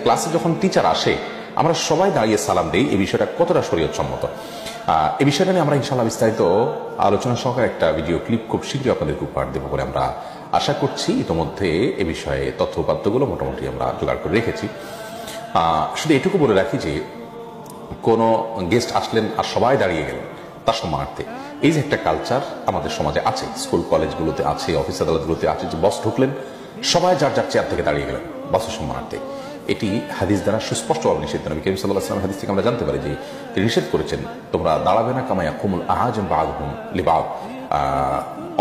ক্লাসে যখন টিচার আসে আমরা সবাই দাঁড়িয়ে সালাম দেই, এই বিষয়টা কতটা শরীয়তসম্মত এই বিষয়টা নিয়ে আমরা ইনশাআল্লাহ বিস্তারিত আলোচনা সহকারে একটা ভিডিও ক্লিপ খুব শীঘ্রই আপনাদেরকে উপহার দেবো বলে আমরা আশা করছি। ইতিমধ্যে এ বিষয়ে তথ্য উপাত্তগুলো মোটামুটি আমরা জোগাড় করে রেখেছি। শুধু এটুকু বলে রাখি যে কোনো গেস্ট আসলেন আর সবাই দাঁড়িয়ে গেলেন তার সম্মানার্থে, এই যে একটা কালচার আমাদের সমাজে আছে, স্কুল কলেজগুলোতে আছে, অফিস আদালতগুলোতে আছে, যে বস ঢুকলেন সবাই যার যার চেয়ার থেকে দাঁড়িয়ে গেলেন বসের সম্মানার্থে, এটি হাদিস দ্বারা সুস্পষ্টভাবে নিষিদ্ধ। নবী করিম সাল্লাল্লাহু আলাইহি ওয়াসাল্লাম হাদিস থেকে আমরা জানতে পারি যে তিনি নিষেধ করেছেন, তোমরা দাঁড়াবে না কামা ইয়াকুমুল আহাজম বা'দুহুম লিবা'দ,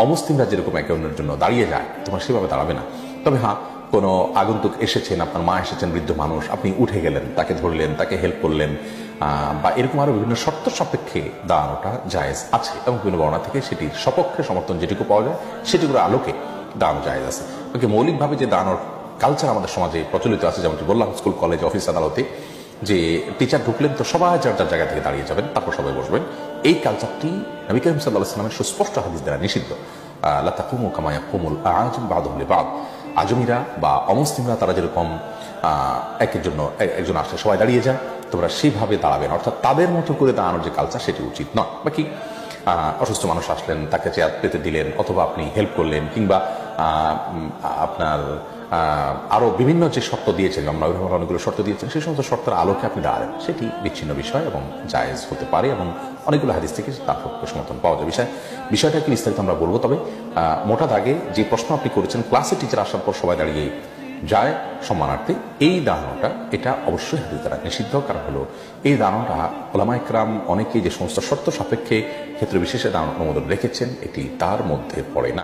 অমুসলিমরা যেরকম একে অন্যের জন্য দাঁড়িয়ে যায় তোমরা সেভাবে দাঁড়াবে না। তবে হ্যাঁ, কোনো আগন্তুক এসেছেন, আপনার মা এসেছেন, বৃদ্ধ মানুষ, আপনি উঠে গেলেন, তাকে ধরলেন, তাকে হেল্প করলেন, বা এরকম আরো বিভিন্ন শর্ত সাপেক্ষে দাঁড়ানোটা জায়েজ আছে এবং বিভিন্ন বর্ণনা থেকে সেটির সপক্ষে সমর্থন যেটুকু পাওয়া যায় সেটিগুলোর আলোকে দাঁড়ানো জায়েজ আছে। ওকে, মৌলিকভাবে যে দাঁড়ানোর কালচার আমাদের সমাজে প্রচলিত আছে, যেমনটি বললাম স্কুল কলেজ অফিস আদালতে, যে টিচার ঢুকলেন তো সবাই যার যার জায়গা থেকে দাঁড়িয়ে যাবেন, তারপর সবাই বসবেন, এই কালচারটি নবী করিম সাল্লাল্লাহু আলাইহি ওয়াসাল্লামের সুস্পষ্ট হাদিস দ্বারা নিষিদ্ধ। লা তাকুমু কামা ইয়াকুমুল আ'জাম বা'দুহুম লিবা'দ, আজমিরা বা অমুসলিমরা তারা যেরকম একজন আসলে সবাই দাঁড়িয়ে যায়, তোমরা সেইভাবে দাঁড়াবে না, অর্থাৎ তাদের মতো করে দাঁড়ানোর যে কালচার সেটি উচিত নয়। বাকি অসুস্থ মানুষ আসলেন, তাকে চেয়ার পেতে দিলেন, অথবা আপনি হেল্প করলেন, কিংবা আপনার আরো বিভিন্ন যে শর্ত দিয়েছেন, আমরা অনেকগুলো শর্ত দিয়েছেন, সেই সমস্ত শর্তের আলোকে আপনি দাঁড়াবেন, সেটি বিচ্ছিন্ন বিষয় এবং জায়েজ হতে পারে এবং অনেকগুলো হাদিস থেকে তার পক্ষে সমর্থন পাওয়া যায়। বিষয়টা কি বিস্তারিত আমরা বলবো, তবে মোটা দাগে যে প্রশ্ন আপনি করেছেন, ক্লাসে টিচার আসার পর সবাই দাঁড়িয়ে যায় সম্মানার্থে, এই দাঁড়ানোটা এটা অবশ্যই হাদিস দ্বারা নিষিদ্ধ। কারণ হলো এই দাঁড়ানোটা উলামা ইকরাম অনেকেই যে সমস্ত শর্ত সাপেক্ষে ক্ষেত্রে বিশেষে দাঁড়ানোর অনুমোদন রেখেছেন, এটি তার মধ্যে পড়ে না।